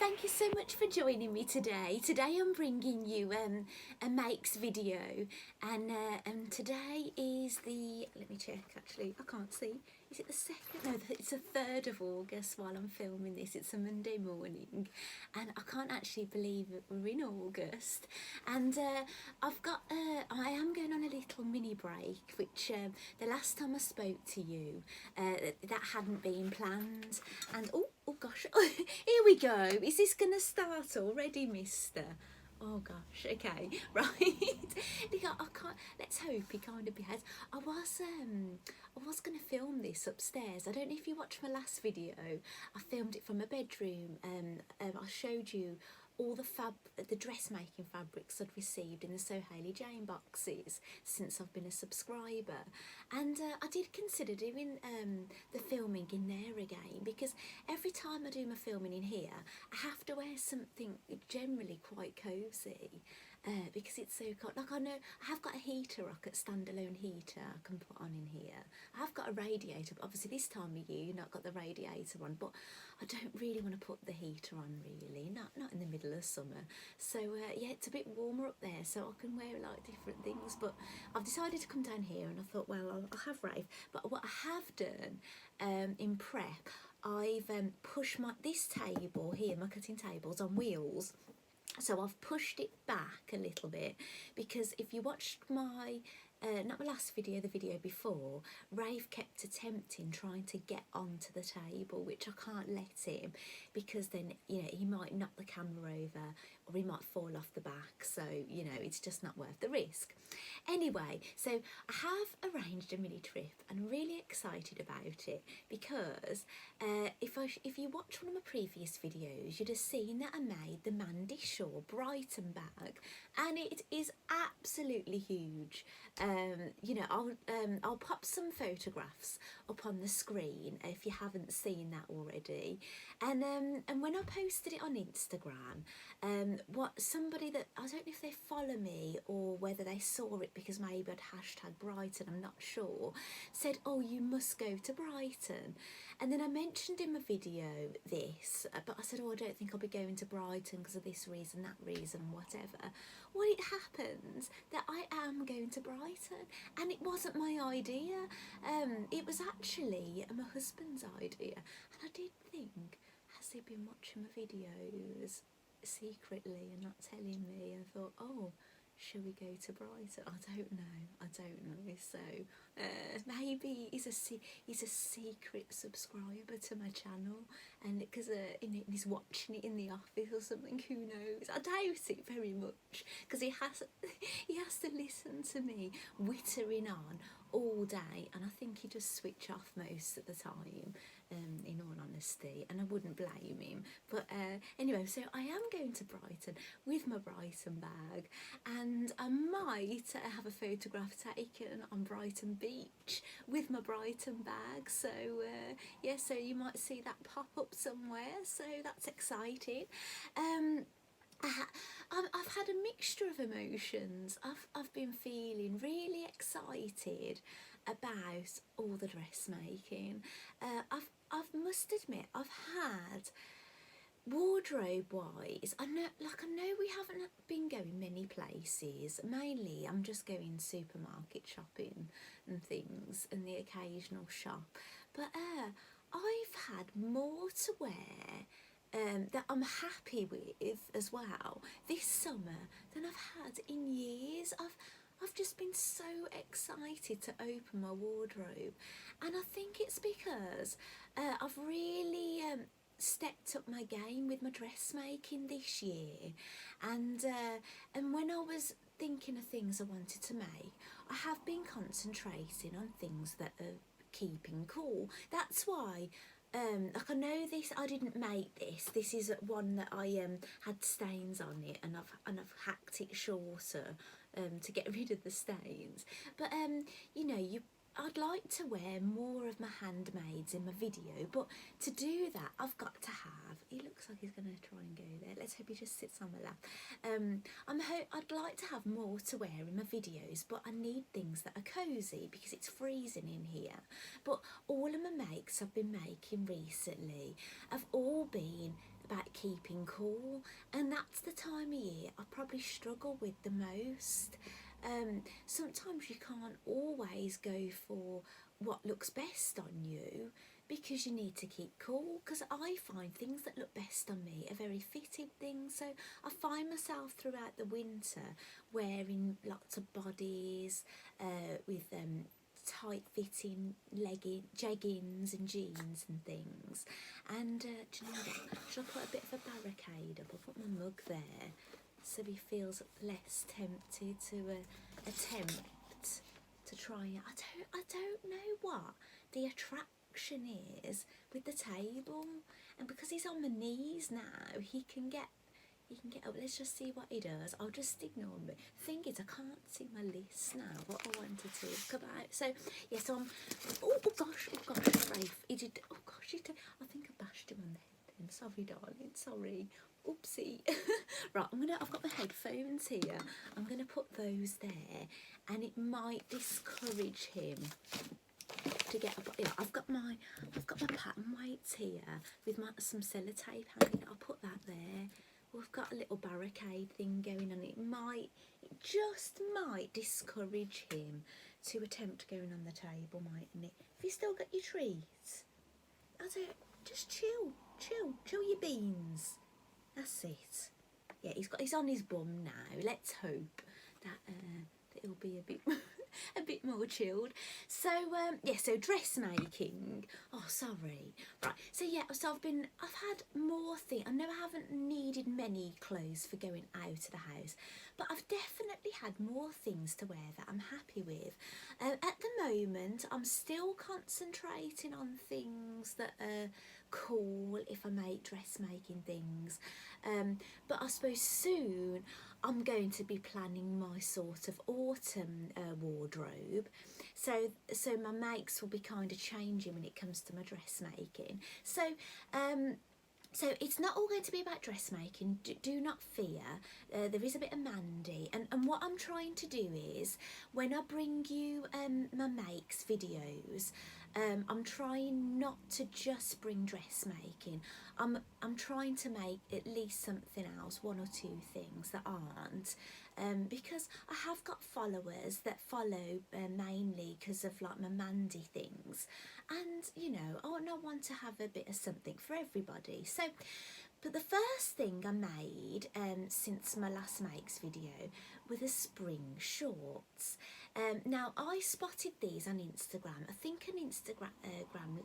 thank you so much for joining me today. Today I'm bringing you a makes video, and today is the, let me check actually, I can't see, is it the 2nd? No, it's the 3rd of August while I'm filming this. It's a Monday morning and I can't actually believe that we're in August, and I am going on a little mini break, which the last time I spoke to you that hadn't been planned, and oh gosh, here we go. Is this gonna start already, mister? Oh gosh, okay, right. Because I can't, let's hope he kind of behaves. I was gonna film this upstairs. I don't know if you watched my last video. I filmed it from a bedroom. I showed you all the dressmaking fabrics I'd received in the So Hayley Jane boxes since I've been a subscriber, and I did consider doing the filming in there again, because every time I do my filming in here I have to wear something generally quite cosy, because it's so cold. Like, I know I have got a heater, a standalone heater I can put on in here. I have got a radiator, but obviously this time of year you've not got the radiator on, but I don't really want to put the heater on, really, not in the middle of summer. So yeah, it's a bit warmer up there, so I can wear like different things. But I've decided to come down here, and I thought, well, I'll have rave. But what I have done in prep, I've pushed this table here, my cutting table's on wheels. So I've pushed it back a little bit, because if you watched my not my last video, the video before, Rave kept attempting trying to get onto the table, which I can't let him, because then, you know, he might knock the camera over or he might fall off the back, so, you know, it's just not worth the risk. Anyway, so I have arranged a mini trip and I'm really excited about it, because if you watch one of my previous videos, you'd have seen that I made the Mandy Brighton bag, and it is absolutely huge. You know, I'll pop some photographs up on the screen if you haven't seen that already, and when I posted it on Instagram, somebody that, I don't know if they follow me or whether they saw it because maybe I'd hashtag Brighton, I'm not sure, said, oh, you must go to Brighton. And then I mentioned in my video this, but I said, oh, I don't think I'll be going to Brighton because of this reason, that reason, whatever. Well, it happens that I am going to Brighton, and it wasn't my idea. It was actually my husband's idea, and I did think, has he been watching my videos secretly and not telling me? And I thought, oh, shall we go to Brighton? I don't know. So maybe he's a secret subscriber to my channel, and because he's watching it in the office or something. Who knows? I doubt it very much, because he has to listen to me wittering on all day, and I think he just switch off most of the time, in all honesty, and I wouldn't blame him. But anyway, so I am going to Brighton with my Brighton bag, and I might have a photograph taken on Brighton Beach with my Brighton bag. So yeah, so you might see that pop up somewhere, so that's exciting. I've had a mixture of emotions. I've been feeling really excited about all the dressmaking. I must admit, I've had, wardrobe wise, I know we haven't been going many places. Mainly I'm just going supermarket shopping and things, and the occasional shop, but I've had more to wear that I'm happy with as well this summer than I've had in years. I've just been so excited to open my wardrobe, and I think it's because I've really stepped up my game with my dressmaking this year, and when I was thinking of things I wanted to make, I have been concentrating on things that are keeping cool. That's why like, I know this, I didn't make this. This is one that I had stains on it, and I've hacked it shorter to get rid of the stains. But you know, I'd like to wear more of my handmaids in my video, but to do that I've got to have, he looks like he's going to try and go there, let's hope he just sits on my lap. I'd like to have more to wear in my videos, but I need things that are cosy because it's freezing in here. But all of my makes I've been making recently have all been about keeping cool, and that's the time of year I probably struggle with the most. Sometimes you can't always go for what looks best on you because you need to keep cool, because I find things that look best on me are very fitted things. So I find myself throughout the winter wearing lots of bodies with tight fitting jeggings and jeans and things. And do you know what? Should I put a bit of a barricade up? I'll put my mug there so he feels less tempted to attempt to try it. I don't know what the attraction is with the table, and because he's on my knees now, he can get up. Let's just see what he does. I'll just ignore me. The thing is, I can't see my list now, what I wanted to talk about. So, yes, I'm... Oh, gosh, Rafe. He did... Oh, gosh, I think I bashed him on the head then. Sorry, darling, sorry. Oopsie. Right, I've got my headphones here. I'm going to put those there, and it might discourage him to get up. Yeah, I've got my pattern weights here with some sellotape hanging. I'll put that there. We've got a little barricade thing going on. It just might discourage him to attempt going on the table, mightn't it? Have you still got your treats? Just chill your beans. That's it. Yeah, he's on his bum now. Let's hope that he'll be a bit a bit more chilled. So so dressmaking. Oh, sorry. Right. So yeah, I've had more things. I know I haven't needed many clothes for going out of the house, but I've definitely had more things to wear that I'm happy with. At the moment, I'm still concentrating on things that are cool if I make dressmaking things. But I suppose soon I'm going to be planning my sort of autumn wardrobe. So my makes will be kind of changing when it comes to my dressmaking. So it's not all going to be about dressmaking. Do not fear. There is a bit of Mandy. And what I'm trying to do is, when I bring you my makes videos, I'm trying not to just bring dressmaking. I'm trying to make at least something else, one or two things that aren't. Because I have got followers that follow mainly because of like my Mandy things, and you know I want to have a bit of something for everybody. So, but the first thing I made since my last makes video were the spring shorts. Now I spotted these on Instagram. I think an Instagram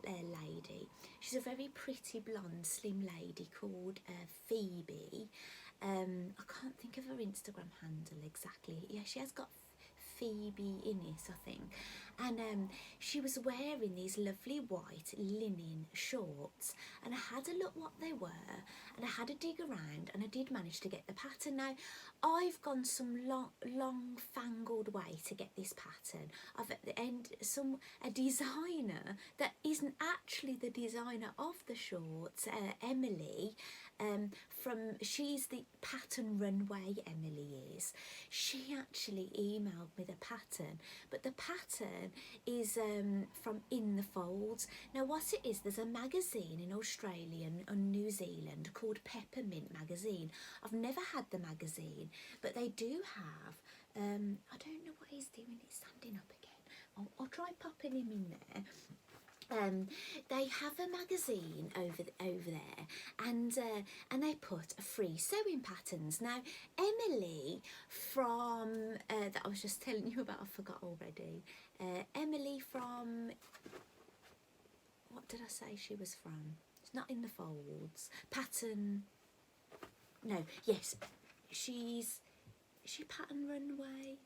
lady. She's a very pretty blonde slim lady called Phoebe. I can't think of her Instagram handle exactly. Yeah, she has got Phoebe Innes, I think. And she was wearing these lovely white linen shorts, and I had a look what they were, and I had a dig around, and I did manage to get the pattern. Now I've gone some long fangled way to get this pattern. I've at the end a designer that isn't actually the designer of the shorts, Emily. She's the pattern runway, Emily is. She actually emailed me the pattern, but the pattern is from In the Folds. Now what it is, there's a magazine in Australia and New Zealand called Peppermint magazine. I've never had the magazine, but they do have, I don't know what he's doing, he's standing up again. I'll try popping him in there. They have a magazine over there, and they put free sewing patterns. Now Emily from that I was just telling you about, I forgot already. Emily from, what did I say she was from? It's not In the Folds. Pattern. No, yes, is she Pattern Runway?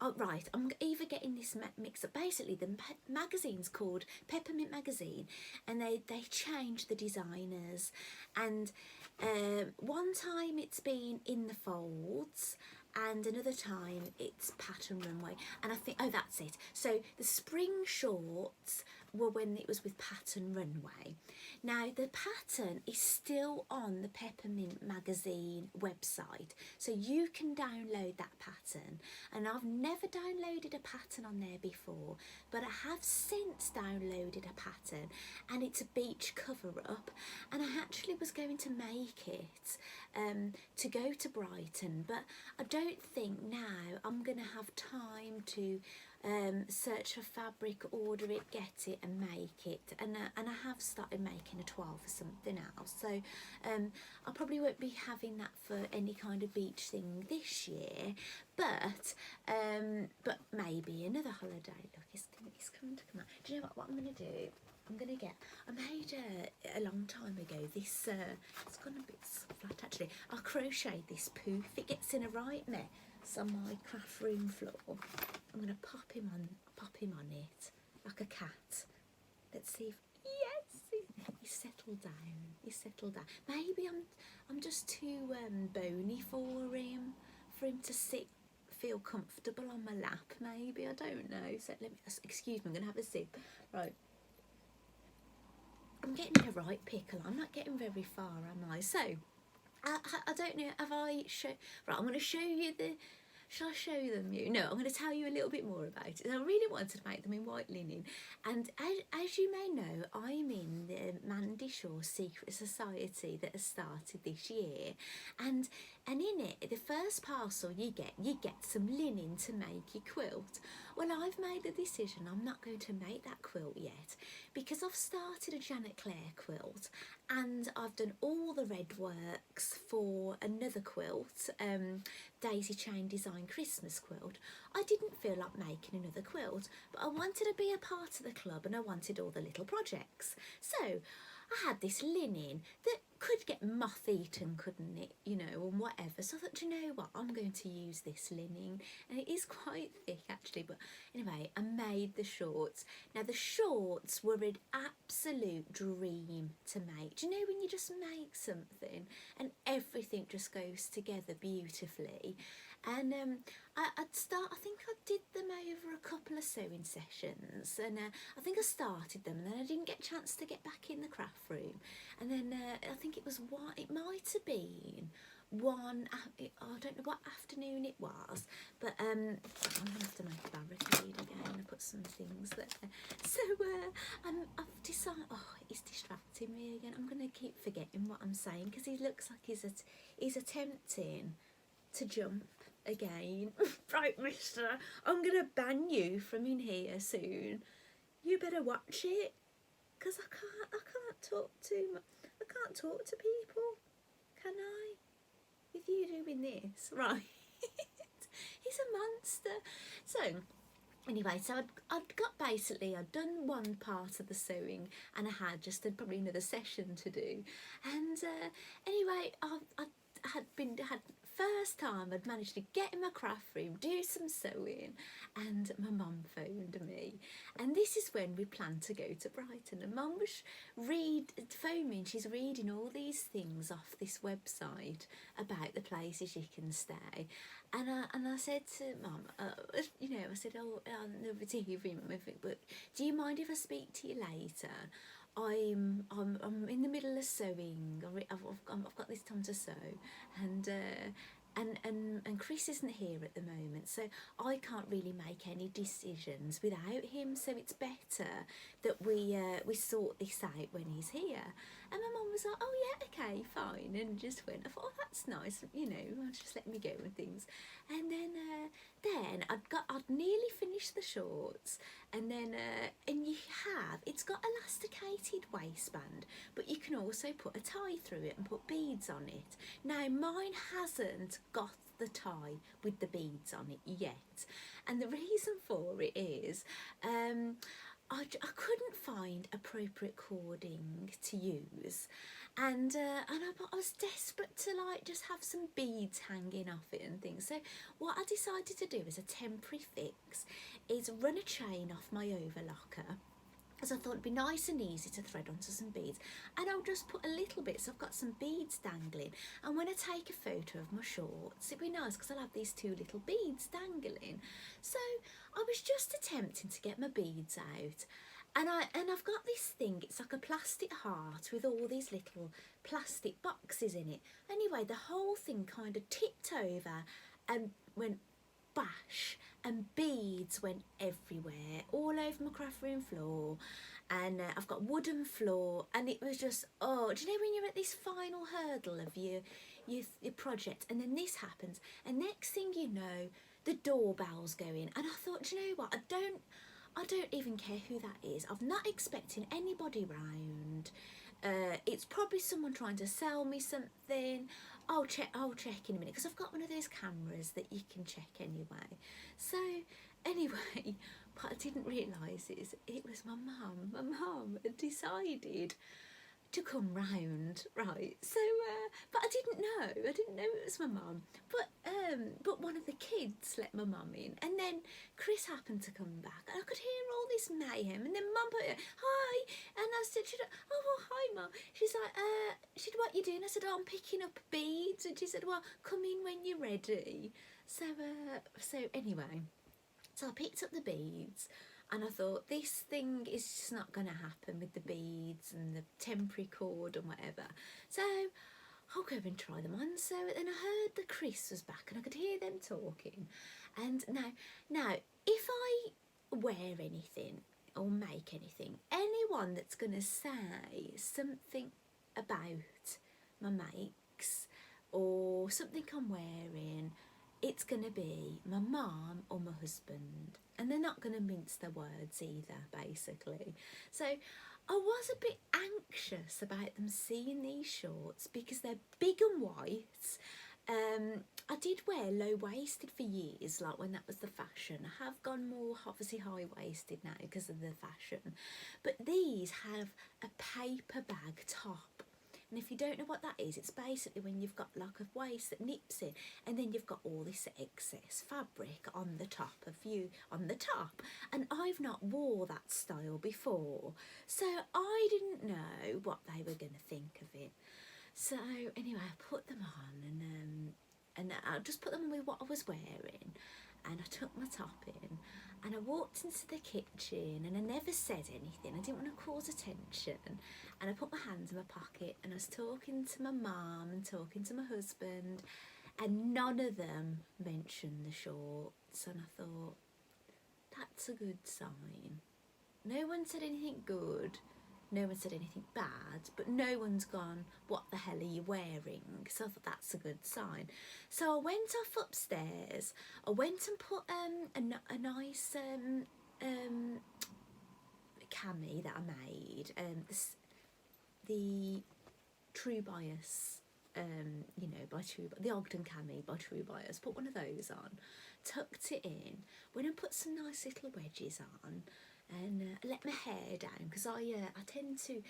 Oh, right, I'm either getting this mixed up. Basically, the magazine's called Peppermint Magazine, and they change the designers. And one time it's been In the Folds, and another time it's Pattern Runway. And I think, oh, that's it. So the spring shorts were when it was with Pattern Runway. Now the pattern is still on the Peppermint magazine website, so you can download that pattern, and I've never downloaded a pattern on there before, but I have since downloaded a pattern, and it's a beach cover up, and I actually was going to make it to go to Brighton, but I don't think now I'm going to have time to search for fabric, order it, get it and make it, and I have started making a toile for something else, so I probably won't be having that for any kind of beach thing this year, but maybe another holiday. Look, it's coming to come out. Do you know what I'm going to do? I made a long time ago this, it's gone a bit flat actually, I crocheted this poof. It gets in a right mess on my craft room floor. I'm going to pop him on it like a cat. Let's see if, yes, he's settled down. He's settled down. Maybe I'm just too bony for him to feel comfortable on my lap. Maybe, I don't know. So let me, excuse me, I'm going to have a sip. Right. I'm getting in a right pickle. I'm not getting very far, am I? So, I don't know, have I right, I'm going to show you the, shall I show them you? No, I'm going to tell you a little bit more about it. I really wanted to make them in white linen, and as you may know, I'm in the Mandy Secret Society that has started this year, and in it, the first parcel you get some linen to make your quilt. Well, I've made the decision I'm not going to make that quilt yet, because I've started a Janet Clare quilt, and I've done all the red works for another quilt, Daisy Chain Design Christmas quilt. I didn't feel like making another quilt, but I wanted to be a part of the club, and I wanted all the little projects. So I had this linen that could get moth eaten, couldn't it, you know, and whatever. So I thought, do you know what, I'm going to use this linen, and it is quite thick actually, but anyway, I made the shorts. Now the shorts were an absolute dream to make. Do you know when you just make something and everything just goes together beautifully? And I think I did them over a couple of sewing sessions, and I think I started them, and then I didn't get a chance to get back in the craft room, and then I think it was one, it might have been one, I don't know what afternoon it was, but I'm gonna have to make a barricade again and put some things there. So I've decided, oh, he's distracting me again. I'm gonna keep forgetting what I'm saying because he looks like he's attempting to jump again. Right, mister, I'm gonna ban you from in here soon. You better watch it, because I can't talk to people, can I, with you doing this? Right. He's a monster. So anyway, so I'd done one part of the sewing, and I had just probably another session to do, and anyway, I had first time I'd managed to get in my craft room, do some sewing, and my mum phoned me, and this is when we planned to go to Brighton, and mum was phoning, she's reading all these things off this website about the places you can stay, and I said to mum, you know, I said, oh, no, to him, but do you mind if I speak to you later? I'm in the middle of sewing. I've got this time to sew, and Chris isn't here at the moment, so I can't really make any decisions without him. So it's better that we sort this out when he's here. And my mum was like, oh yeah, okay, fine, and just went. I thought, oh, that's nice, you know, just let me go and things. And then I'd nearly finished the shorts, and then and it's got elasticated waistband, but you can also put a tie through it and put beads on it. Now mine hasn't got the tie with the beads on it yet, and the reason for it is I couldn't find appropriate cording to use, and I was desperate to like just have some beads hanging off it and things. So what I decided to do as a temporary fix is run a chain off my overlocker, as I thought it'd be nice and easy to thread onto some beads, and I'll just put a little bit, so I've got some beads dangling, and when I take a photo of my shorts, it'd be nice because I'll have these two little beads dangling. So I was just attempting to get my beads out, and I've got this thing. It's like a plastic heart with all these little plastic boxes in it. Anyway, the whole thing kind of tipped over and went bash, and beads went everywhere, all over my craft room floor. And I've got wooden floor, and it was just, oh, do you know when you're at this final hurdle of your project, and then this happens, and next thing you know, the doorbell's going, and I thought, do you know what, I don't even care who that is. I'm not expecting anybody round. It's probably someone trying to sell me something. I'll check in a minute, because I've got one of those cameras that you can check anyway. So anyway, what I didn't realise is it was my mum. My mum had decided to come round, right? So, but I didn't know it was my mum. But one of the kids let my mum in, and then Chris happened to come back, and I could hear all this mayhem. And then Mum put it, hi, and I said, oh well, hi Mum. She's like, she said, what you doing? I said, oh, I'm picking up beads, and she said, well, come in when you're ready. So anyway, so I picked up the beads. And I thought, this thing is just not going to happen with the beads and the temporary cord and whatever. So I'll go and try them on. So then I heard that Chris was back, and I could hear them talking. And now, if I wear anything or make anything, anyone that's going to say something about my makes or something I'm wearing, it's going to be my mum or my husband. And they're not going to mince their words either, basically. So I was a bit anxious about them seeing these shorts, because they're big and white. I did wear low-waisted for years, like when that was the fashion. I have gone more, obviously, high-waisted now because of the fashion. But these have a paper bag top. And if you don't know what that is, it's basically when you've got like a waist that nips in, and then you've got all this excess fabric on the top of you, And I've not wore that style before, so I didn't know what they were going to think of it. So anyway, I put them on, and I just put them on with what I was wearing, and I took my top in, and I walked into the kitchen, and I never said anything. I didn't want to cause attention, and I put my hands in my pocket, and I was talking to my mum and talking to my husband, and none of them mentioned the shorts. And I thought, that's a good sign. No one said anything good, no one said anything bad, but no one's gone, what the hell are you wearing? So I thought, that's a good sign. So I went off upstairs. I went and put a nice cami that I made, the True Bias, by the Ogden cami by True Bias. Put one of those on, tucked it in, went and put some nice little wedges on, and let my hair down, because I tend to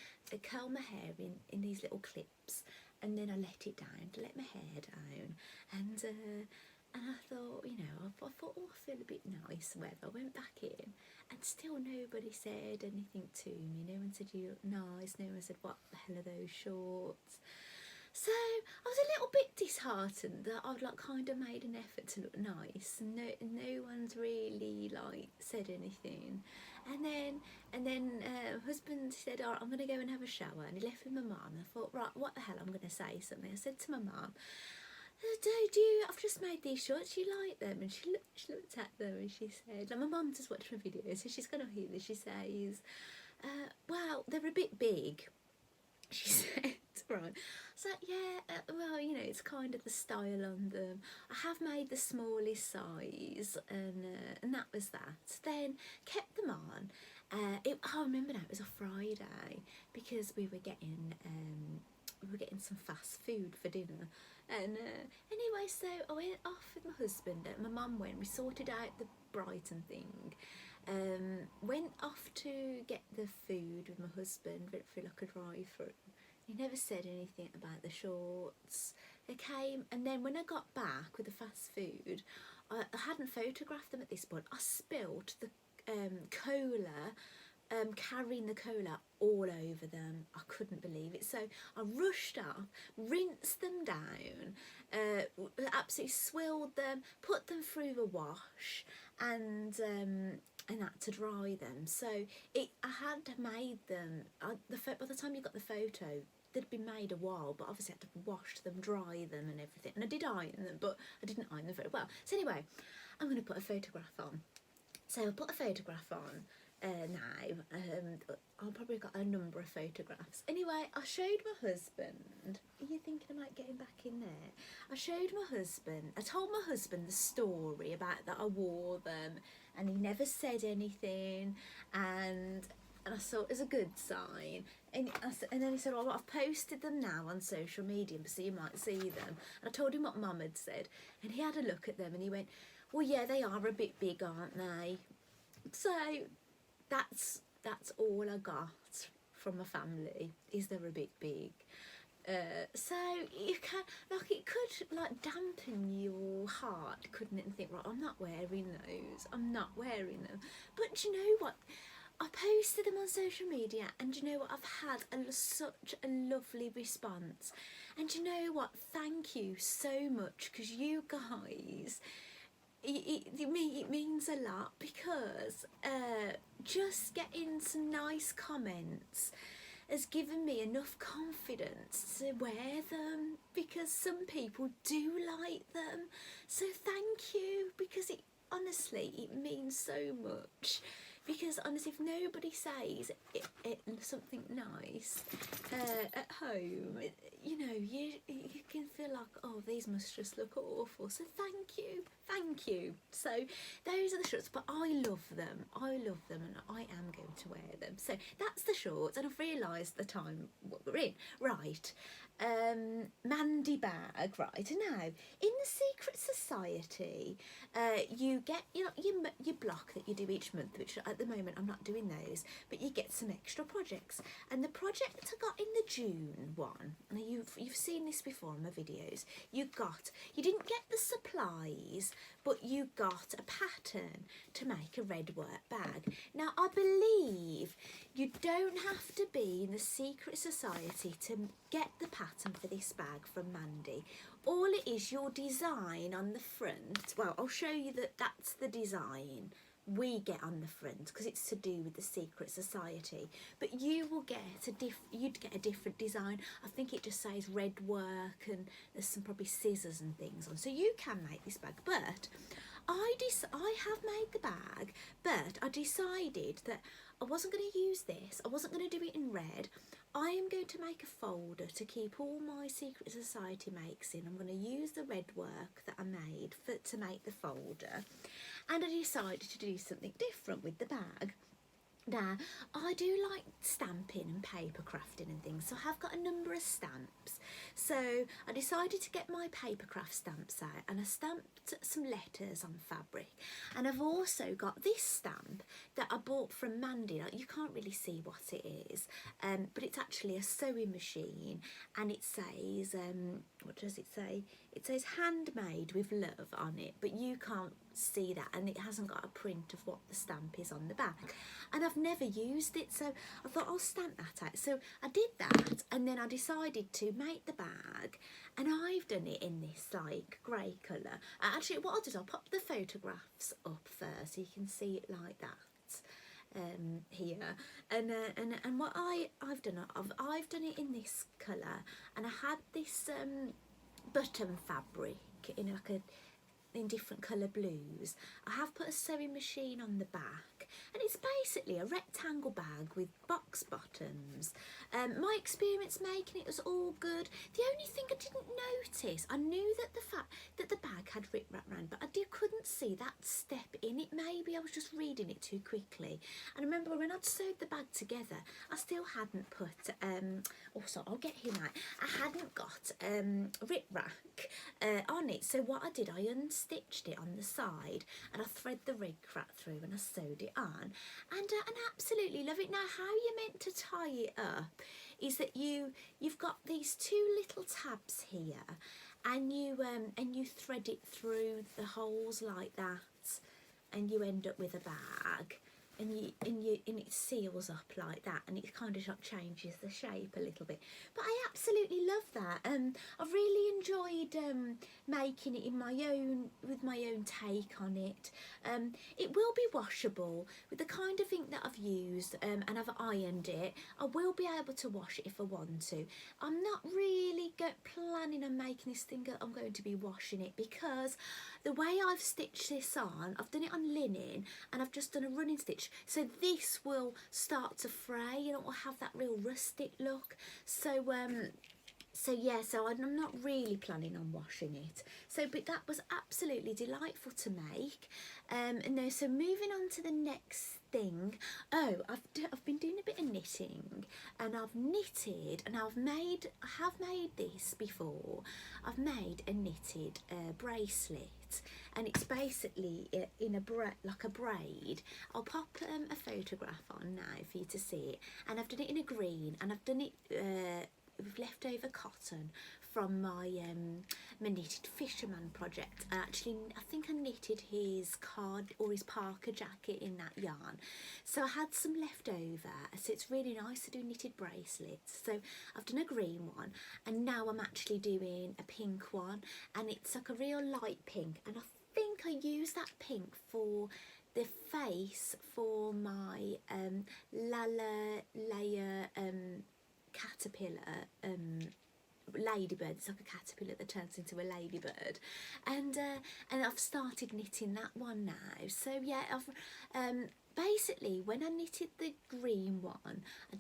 curl my hair in these little clips, and then I let it down to let my hair down, and I thought, I thought, oh, I feel a bit nice, whatever. I went back in, and still nobody said anything to me. No one said, you look nice. No one said, what the hell are those shorts? So I was a little bit disheartened that I'd like kind of made an effort to look nice, and no one's really like said anything. And then husband said, oh, I'm going to go and have a shower, and he left with my mum. I thought, right, what the hell, I'm going to say something. I said to my mum, I've just made these shorts, do you like them? And she looked at them, and she said, like, my mum just watched my video, so she's going to hear this. She says, well, they're a bit big, she said. Right. So yeah, well, it's kind of the style on them. I have made the smallest size, and that was that. Then kept them on. I remember now, it was a Friday, because we were getting some fast food for dinner. And anyway, so I went off with my husband. My mum went. We sorted out the Brighton thing. Went off to get the food with my husband. Went through like a drive-through. He never said anything about the shorts. They came, and then when I got back with the fast food, I hadn't photographed them at this point. I spilt the cola, carrying the cola all over them. I couldn't believe it. So I rushed up, rinsed them down, absolutely swilled them, put them through the wash, and and had to dry them. So I had made them, by the time you got the photo, they'd been made a while, but obviously I had to wash them, dry them and everything. And I did iron them, but I didn't iron them very well. So anyway, I'm going to put a photograph on. So I'll put a photograph on now. I'll probably got a number of photographs. Anyway, I showed my husband. Are you thinking about getting back in there? I showed my husband. I told my husband the story about that I wore them, and he never said anything. And I saw it as a good sign. And then he said, "Oh, I've posted them now on social media, so you might see them." And I told him what Mum had said, and he had a look at them, and he went, "Well, yeah, they are a bit big, aren't they?" So that's all I got from my family, is they're a bit big. So you can, like, it could like dampen your heart, couldn't it, and think, right, I'm not wearing those, I'm not wearing them. But do you know what? I posted them on social media, and do you know what? I've had such a lovely response. And do you know what? Thank you so much, because you guys, it means a lot, because just getting some nice comments has given me enough confidence to wear them, because some people do like them. So thank you, because honestly, it means so much. Because honestly, if nobody says something nice at home, you know, you can feel like, oh, these must just look awful. So thank you. So those are the shorts, but I love them, and I am going to wear them. So that's the shorts, and I've realised the time what we're in. Right, Mandy bag. Right, now in the Secret Society, you get your block that you do each month, which at the moment I'm not doing those, but you get some extra projects. And the project I got in the June one, and you've seen this before in my videos, you didn't get the supplies, but you got a pattern to make a red work bag. Now I believe you don't have to be in the Secret Society to get the pattern for this bag from Mandy. All it is, your design on the front. Well, I'll show you that's the design we get on the front, because it's to do with the Secret Society. But you will get you'd get a different design. I think it just says red work, and there's some probably scissors and things on. So you can make this bag, but I have made the bag, but I decided that I wasn't going to use this. I wasn't going to do it in red. I am going to make a folder to keep all my Secret Society makes in. I'm going to use the red work that I made to make the folder. And I decided to do something different with the bag. Now, I do like stamping and paper crafting and things, so I have got a number of stamps. So I decided to get my paper craft stamps out, and I stamped some letters on fabric. And I've also got this stamp that I bought from Mandy. Like, you can't really see what it is, but it's actually a sewing machine, and it says, what does it say? It says handmade with love on it, but you can't see that, and it hasn't got a print of what the stamp is on the back. And I've never used it, so I thought I'll stamp that out. So I did that, and then I decided to make the bag, and I've done it in this like grey colour. Actually, what I'll do is I'll pop the photographs up first so you can see it like that. Here, and what I've done it in this colour, and I had this button fabric in different colour blues. I have put a sewing machine on the back, and it's basically a rectangle bag with box bottoms. My experience making it was all good. The only thing I didn't notice, I knew that the fact that the bag had rip wrap round, but I couldn't see that step in it. Maybe I was just reading it too quickly. And I remember when I'd sewed the bag together, I still hadn't put sorry, I'll get him out. I hadn't got rip rack on it. So what I did, I unstitched it on the side, and I thread the rip wrap through, and I sewed it on, and absolutely love it. Now, how you're meant to tie it up is that you've got these two little tabs here, and you thread it through the holes like that, and you end up with a bag. And it seals up like that, and it kind of changes the shape a little bit. But I absolutely love that. I've really enjoyed making it in my own, with my own take on it. It will be washable with the kind of ink that I've used, and I've ironed it. I will be able to wash it if I want to. I'm not really planning on making this thing I'm going to be washing it, because the way I've stitched this on, I've done it on linen and I've just done a running stitch, so this will start to fray and it will have that real rustic look. So yeah, so I'm not really planning on washing it. So, but that was absolutely delightful to make. And now, so moving on to the next thing. Oh, I've been doing a bit of knitting, and I've knitted, and I have made this before. I've made a knitted bracelet, and it's basically in like a braid. I'll pop a photograph on now for you to see it, and I've done it in a green, and I've done it with leftover cotton from my knitted fisherman project. Actually, I think I knitted his card or his Parker jacket in that yarn, so I had some left over. So it's really nice to do knitted bracelets. So I've done a green one, and now I'm actually doing a pink one, and it's like a real light pink, and I think I use that pink for the face for my Lala layer caterpillar ladybird. It's like a caterpillar that turns into a ladybird, and I've started knitting that one now. So yeah, I've basically, when I knitted the green one, I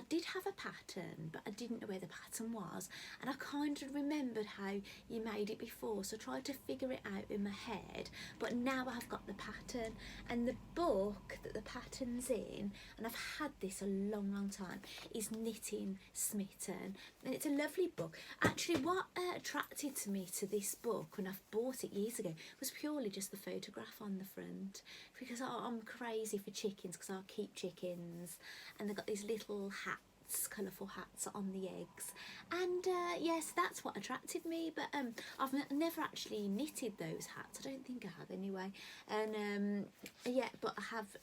did have a pattern, but I didn't know where the pattern was, and I kind of remembered how you made it before, so I tried to figure it out in my head. But now I've got the pattern, and the book that the pattern's in, and I've had this a long time, is Knitting Smitten, and it's a lovely book. Actually, what attracted to me to this book when I bought it years ago was purely just the photograph on the front, because I'm crazy for chickens, because I keep chickens, and they've got these little hats, colourful hats on the eggs, and yes, that's what attracted me. But I've never actually knitted those hats. I don't think I have anyway, and yeah, but I have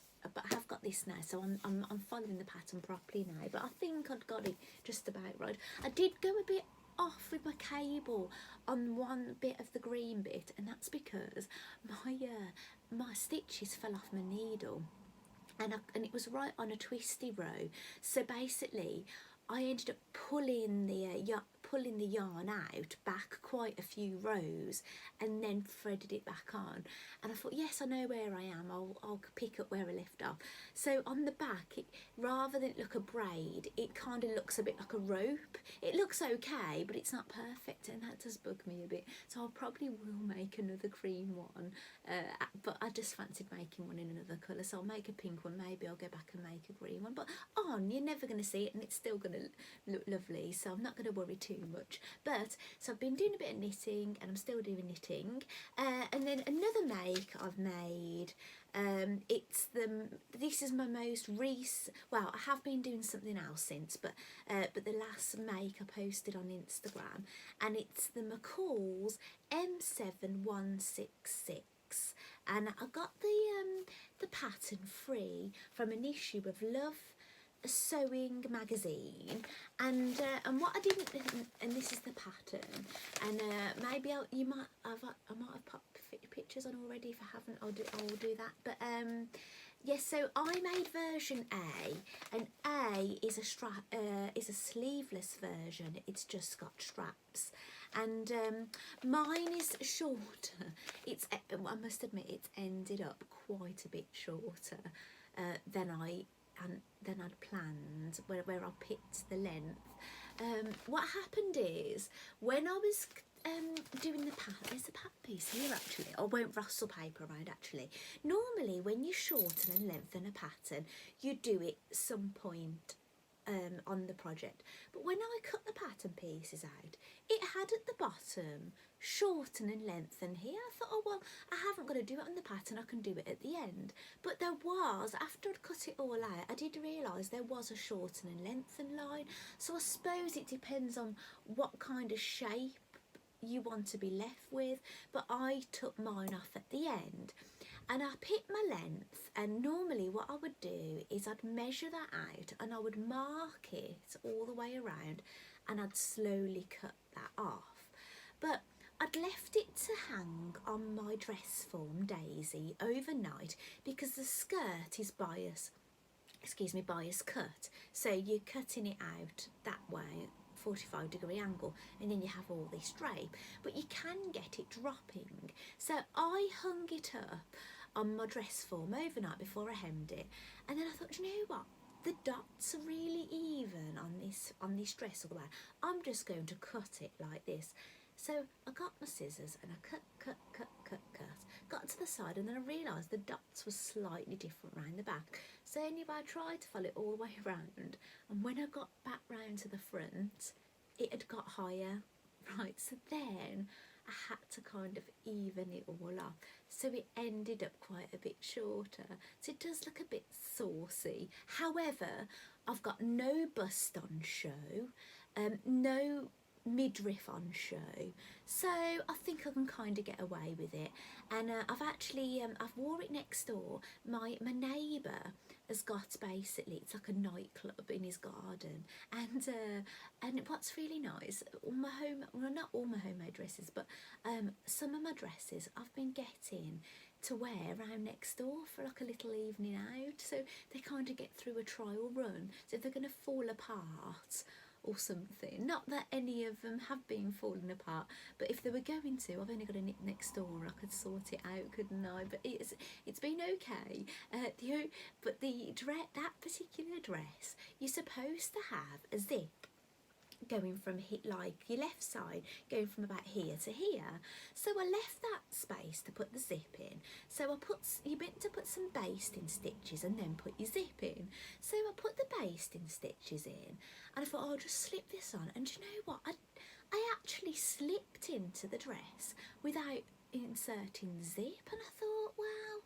got this now, so I'm following the pattern properly now. But I think I'd got it just about right. I did go a bit off with my cable on one bit of the green bit, and that's because my stitches fell off my needle, and it was right on a twisty row. So basically, I ended up pulling the yarn out back quite a few rows, and then threaded it back on. And I thought, yes, I know where I am. I'll pick up where I left off. So on the back, rather than look a braid, it kind of looks a bit like a rope. It looks okay, but it's not perfect, and that does bug me a bit. So I probably will make another cream one, but I just fancied making one in another colour, so I'll make a pink one. Maybe I'll go back and make a green one, but you're never going to see it, and it's still going to look lovely, so I'm not going to worry too much. But so I've been doing a bit of knitting, and I'm still doing knitting, and then another make I've made, this is my most recent, well, I have been doing something else since, but the last make I posted on Instagram, and it's the McCall's M7166, and I got the pattern free from an issue of Love Sewing magazine, and what I didn't, and this is the pattern, and maybe I might have popped pictures on already. If I haven't, I'll do that. But yes, so I made version A, and A is a sleeveless version. It's just got straps, and mine is shorter. I must admit, it's ended up quite a bit shorter than I'd planned, where I picked the length. What happened is, when I was doing the pattern, there's a pattern piece here actually. I won't rustle paper around actually. Normally when you shorten and lengthen a pattern, you do it some point on the project, but when I cut the pattern pieces out, it had at the bottom shorten and lengthen here. I thought, oh well, I haven't got to do it on the pattern, I can do it at the end. But there was, after I'd cut it all out, I did realise there was a shorten and lengthen line. So I suppose it depends on what kind of shape you want to be left with, but I took mine off at the end, and I picked my length, and normally what I would do is I'd measure that out, and I would mark it all the way around, and I'd slowly cut that off. But I'd left it to hang on my dress form Daisy overnight because the skirt is bias cut, so you're cutting it out that way, 45-degree angle, and then you have all this drape, but you can get it dropping. So I hung it up on my dress form overnight before I hemmed it, and then I thought, you know what, the dots are really even on this dress all the way. I'm just going to cut it like this. So I got my scissors and I cut, got to the side, and then I realised the dots were slightly different round the back. So anyway, I tried to follow it all the way around, and when I got back round to the front, it had got higher. Right, so then I had to kind of even it all off. So it ended up quite a bit shorter. So it does look a bit saucy. However, I've got no bust on show, no midriff on show, so I think I can kind of get away with it. And I've actually I've wore it next door. My neighbour has got, basically, it's like a nightclub in his garden, and what's really nice, not all my homemade dresses, but some of my dresses I've been getting to wear around next door for like a little evening out, so they kind of get through a trial run. So if they're going to fall apart or something, not that any of them have been falling apart, but if they were going to, I've only got a nip next door, I could sort it out, couldn't I? But it's been okay. But that particular dress, you're supposed to have a zip going from like your left side, going from about here to here. So I left that space to put the zip in. So you meant to put some basting stitches and then put your zip in. So I put the basting stitches in, and I thought, oh, I'll just slip this on. And do you know what? I actually slipped into the dress without inserting the zip, and I thought, well,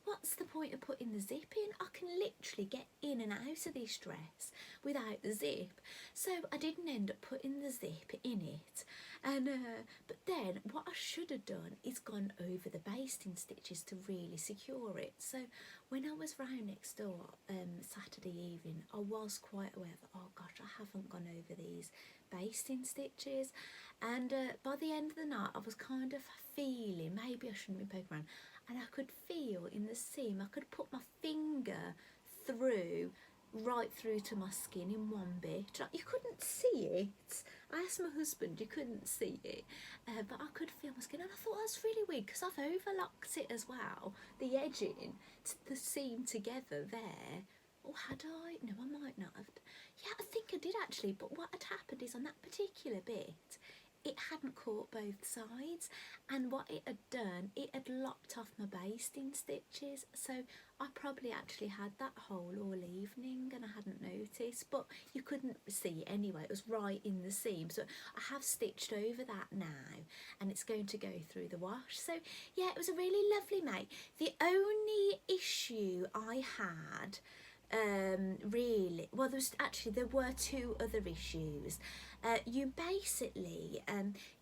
what's the point of putting the zip in? I can literally get in and out of this dress without the zip. So I didn't end up putting the zip in it. And but then what I should have done is gone over the basting stitches to really secure it. So when I was round next door Saturday evening, I was quite aware that, oh gosh, I haven't gone over these basting stitches. And by the end of the night, I was kind of feeling maybe I shouldn't be poking around, and I could feel in the seam, I could put my finger through, right through to my skin in one bit. Like, you couldn't see it. I asked my husband, you couldn't see it, but I could feel my skin, and I thought that's really weird because I've overlocked it as well, the edging, the seam together there. Or had I? No, I might not have. Yeah, I think I did actually, but what had happened is on that particular bit, it hadn't caught both sides, and what it had done, it had lopped off my basting stitches. So I probably actually had that hole all evening and I hadn't noticed, but you couldn't see it anyway, it was right in the seam. So I have stitched over that now, and it's going to go through the wash. So yeah, it was a really lovely make. The only issue I had, really, well, there were two other issues. You basically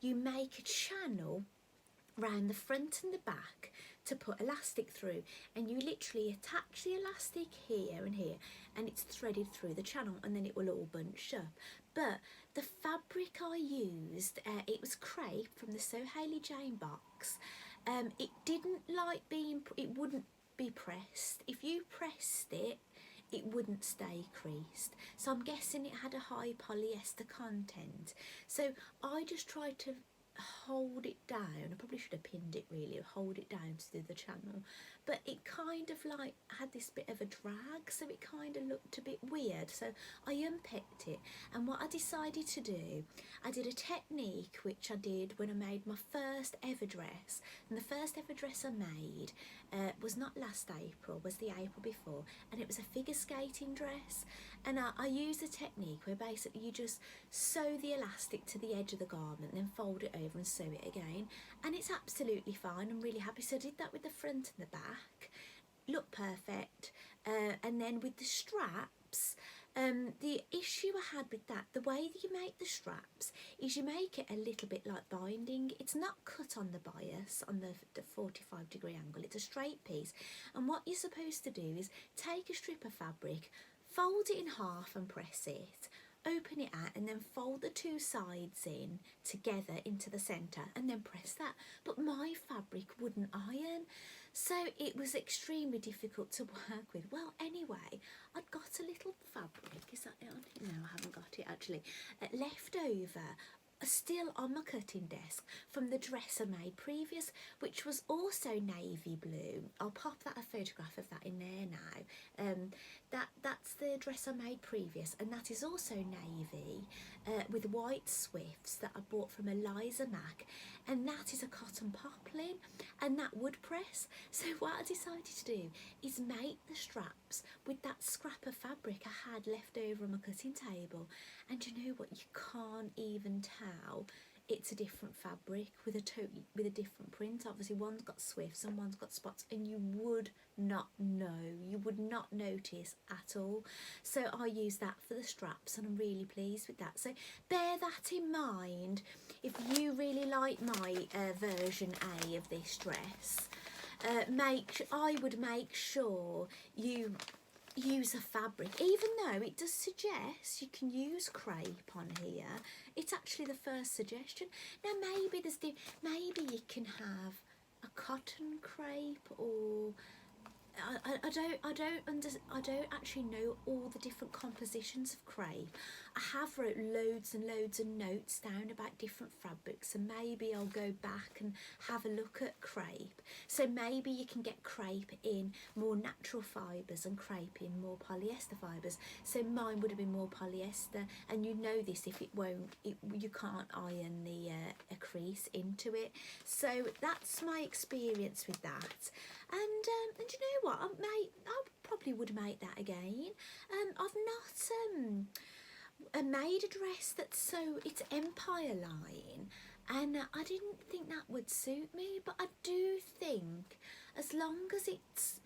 you make a channel round the front and the back to put elastic through, and you literally attach the elastic here and here, and it's threaded through the channel, and then it will all bunch up. But the fabric I used, it was crepe from the So Hayley Jane box. It didn't like it wouldn't be pressed. If you pressed it, it wouldn't stay creased. So I'm guessing it had a high polyester content. So I just tried to hold it down. I probably should have pinned it really, hold it down to do the channel. But it kind of like had this bit of a drag, so it kind of looked a bit weird. So I unpicked it, and what I decided to do, I did a technique which I did when I made my first ever dress. And the first ever dress I made was not last April, was the April before, and it was a figure skating dress. And I used a technique where basically you just sew the elastic to the edge of the garment, then fold it over and sew it again, and it's absolutely fine. I'm really happy. So I did that with the front and the back, looked perfect. And then with the straps, the issue I had with that, the way that you make the straps is you make it a little bit like binding. It's not cut on the bias, on the 45-degree angle, it's a straight piece. And what you're supposed to do is take a strip of fabric, fold it in half and press it, open it out and then fold the two sides in together into the centre and then press that. But my fabric wouldn't iron, so it was extremely difficult to work with. Well, anyway, I'd got a little fabric, is that it on? No, I haven't got it actually, left over still on my cutting desk from the dress I made previous, which was also navy blue. I'll pop a photograph of that in there now. That's the dress I made previous, and that is also navy with white swifts that I bought from Eliza Mack, and that is a cotton poplin and that wood press. So what I decided to do is make the straps with that scrap of fabric I had left over on my cutting table. And you know what, you can't even tell it's a different fabric with a different print. Obviously one's got swifts and one's got spots, and you would not know, you would not notice at all. So I use that for the straps, and I'm really pleased with that. So bear that in mind if you really like my version A of this dress. I would make sure you use a fabric, even though it does suggest you can use crepe on here. It's actually the first suggestion. Now maybe maybe you can have a cotton crepe, or I don't actually know all the different compositions of crepe. I have wrote loads and loads of notes down about different fabrics, and maybe I'll go back and have a look at crepe. So maybe you can get crepe in more natural fibres and crepe in more polyester fibres. So mine would have been more polyester, and you know this, if you can't iron the a crease into it. So that's my experience with that. And you know what, I probably would make that again. I've not made a dress that's it's empire line, and I didn't think that would suit me, but I do think as long as it's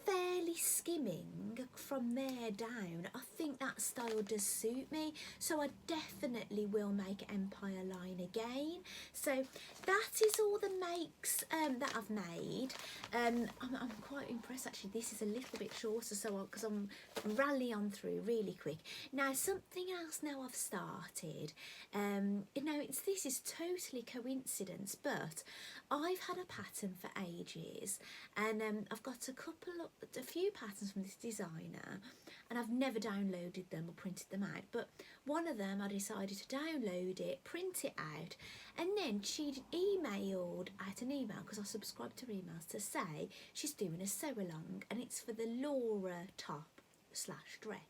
fairly skimming from there down, I think that style does suit me. So I definitely will make empire line again. So that is all the makes that I've made. I'm quite impressed actually. This is a little bit shorter, so because I'm rallying on through really quick. Now something else now I've started. You know, this is totally coincidence, but I've had a pattern for ages, and I've got a few patterns from this designer, and I've never downloaded them or printed them out, but one of them I decided to download it, print it out, and then she'd emailed out an email, because I subscribe to emails, to say she's doing a sew along, and it's for the Laura top/dress.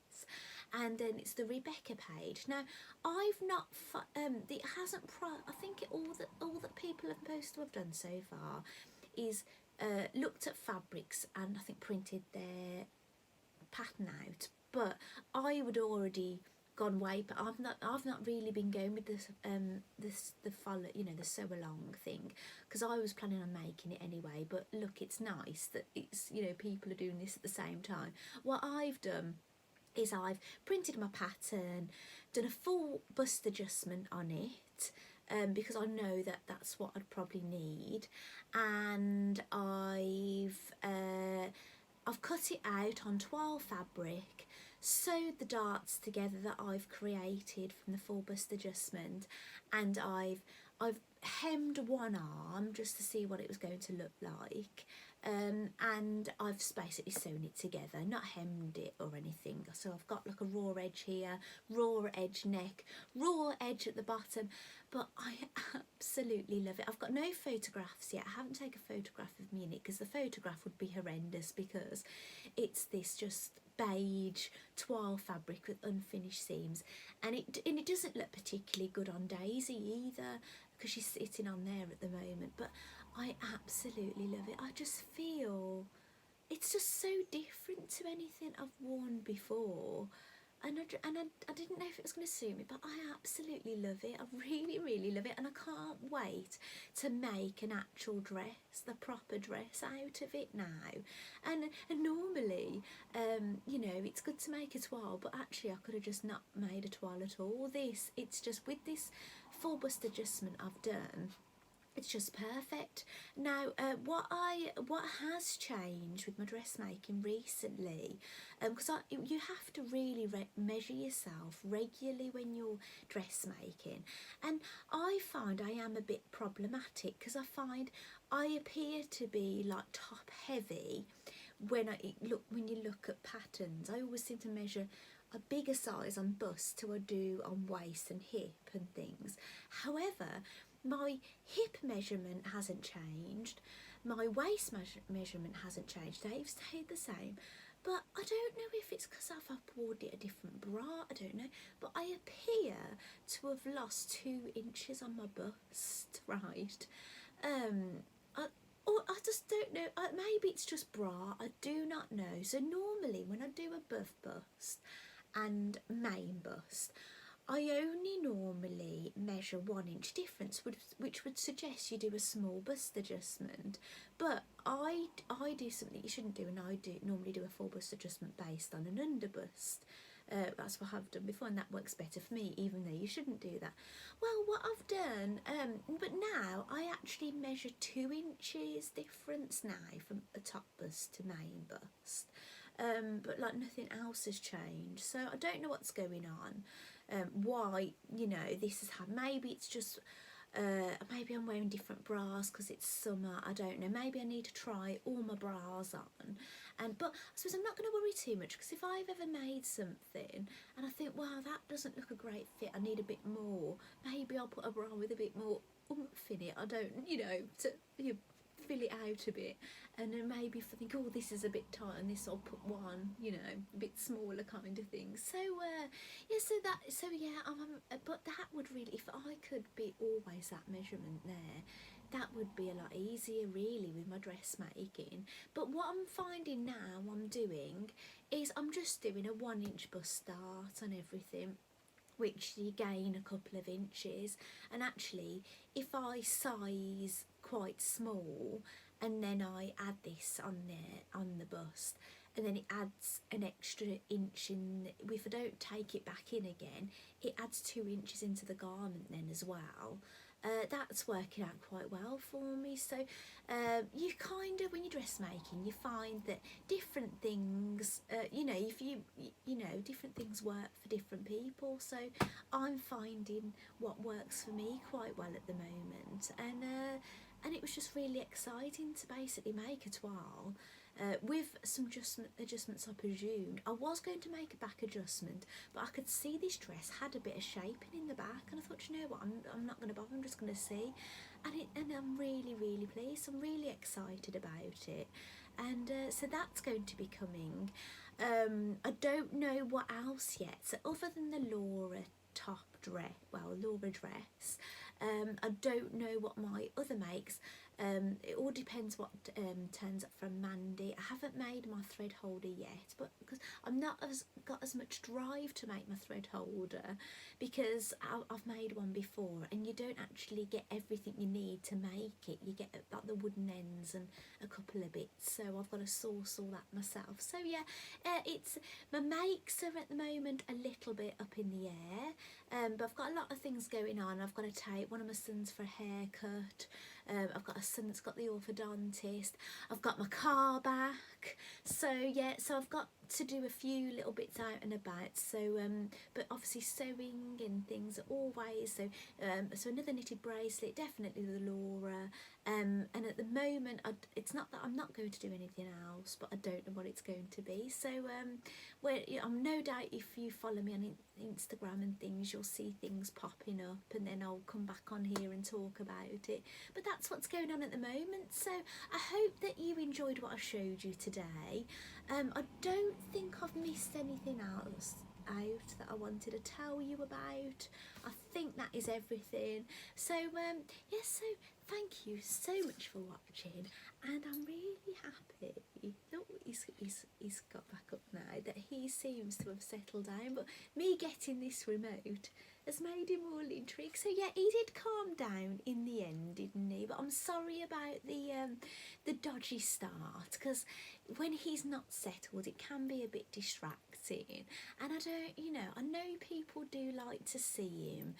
And then it's the Rebecca page. Now I've not it hasn't I think all that people are supposed to have done so far is looked at fabrics and I think printed their pattern out, but I would already gone way, but I've not really been going with this the follow, you know, the sew along thing, because I was planning on making it anyway. But look, it's nice that it's, you know, people are doing this at the same time. What I've done is I've printed my pattern, done a full bust adjustment on it, because I know that that's what I'd probably need, and I've cut it out on toile fabric, sewed the darts together that I've created from the full bust adjustment, and I've hemmed one arm just to see what it was going to look like, and I've basically sewn it together, not hemmed it or anything. So I've got like a raw edge here, raw edge neck, raw edge at the bottom, but I absolutely love it. I've got no photographs yet. I haven't taken a photograph of me in it, because the photograph would be horrendous, because it's this just beige toile fabric with unfinished seams, and it doesn't look particularly good on Daisy either, because she's sitting on there at the moment. But I absolutely love it. I just feel it's just so different to anything I've worn before, and I didn't know if it was going to suit me, but I absolutely love it. I really, really love it, and I can't wait to make an actual dress, the proper dress out of it now. And normally, you know, it's good to make a toile, but actually I could have just not made a toile at all. It's just with this full bust adjustment I've done, it's just perfect. Now, what has changed with my dressmaking recently, because you have to really measure yourself regularly when you're dressmaking, and I find I am a bit problematic because I find I appear to be like top heavy when when you look at patterns. I always seem to measure a bigger size on bust to I do on waist and hip and things. However, my hip measurement hasn't changed, my waist measurement hasn't changed, they've stayed the same. But I don't know if it's because I've uploaded a different bra, I don't know, but I appear to have lost 2 inches on my bust, right? Or I just don't know, maybe it's just bra, I do not know. So normally when I do above bust and main bust, I only normally measure 1 inch difference, which would suggest you do a small bust adjustment. But I do something you shouldn't do, and I normally do a full bust adjustment based on an under bust. That's what I've done before, and that works better for me, even though you shouldn't do that. Well, what I've done, but now I actually measure 2 inches difference now from a top bust to main bust. But like nothing else has changed, so I don't know what's going on. Why, this has happened. Maybe it's just maybe I'm wearing different bras because it's summer, I don't know. Maybe I need to try all my bras on. But I suppose I'm not going to worry too much, because if I've ever made something and I think, wow, that doesn't look a great fit, I need a bit more, maybe I'll put a bra with a bit more oomph in it. I don't, to fill it out a bit. And then maybe if I think, oh, this is a bit tight and this, I'll put one, a bit smaller kind of thing. So but that would really, if I could be always that measurement there, that would be a lot easier really with my dressmaking. But what I'm finding now I'm doing is I'm just doing a 1 inch bust start on everything, which you gain a couple of inches. And actually, if I size quite small and then I add this on there on the bust, and then it adds an extra inch in, if I don't take it back in again, it adds 2 inches into the garment then as well. That's working out quite well for me. So you kind of, when you're dressmaking, you find that different things, if different things work for different people. So I'm finding what works for me quite well at the moment, and it was just really exciting to basically make a toile. With some adjustments I presumed. I was going to make a back adjustment, but I could see this dress had a bit of shaping in the back, and I thought, you know what, I'm not going to bother, I'm just going to see. And I'm really, really pleased. I'm really excited about it. And so that's going to be coming. I don't know what else yet. So other than the Laura dress, I don't know what my other makes. It all depends what turns up from Mandy. I haven't made my thread holder yet, but because I'm not got as much drive to make my thread holder, because I've made one before and you don't actually get everything you need to make it. You get like the wooden ends and a couple of bits, so I've got to source all that myself. So yeah, it's my makes are at the moment a little bit up in the air, but I've got a lot of things going on. I've got to take one of my sons for a haircut. I've got a son that's got the orthodontist. I've got my car back. So yeah, so I've got to do a few little bits out and about. So but obviously sewing and things always. So so another knitted bracelet, definitely the Laura. And at the moment, it's not that I'm not going to do anything else, but I don't know what it's going to be. So I'm no doubt if you follow me on Instagram and things, you'll see things popping up, and then I'll come back on here and talk about it. But that's what's going on at the moment. So I hope that you enjoyed what I showed you today. I don't think I've missed anything else out that I wanted to tell you about. I think that is everything. So yes, so thank you so much for watching, and I'm really happy. Oh, he's got back up now, that he seems to have settled down, but me getting this remote has made him all intrigued. So yeah, he did calm down in the end, didn't he? But I'm sorry about the dodgy start, because when he's not settled it can be a bit distracting, and I don't, I know people do like to see him.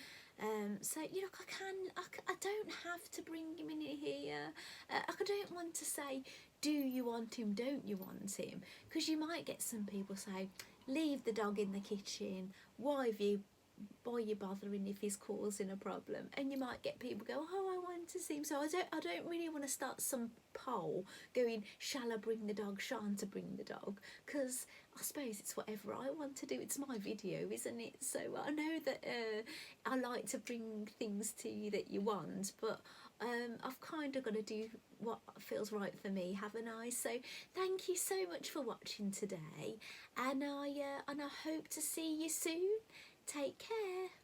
So I don't have to bring him in here. I don't want to say, do you want him, don't you want him? Because you might get some people say, leave the dog in the kitchen, why are you bothering if he's causing a problem? And you might get people go, oh, I want to see him. So I don't really want to start some poll going, shall I bring the dog, shan't I bring the dog? Because I suppose it's whatever I want to do. It's my video, isn't it? So I know that I like to bring things to you that you want, but I've kind of got to do what feels right for me, haven't I? So thank you so much for watching today, and I hope to see you soon. Take care.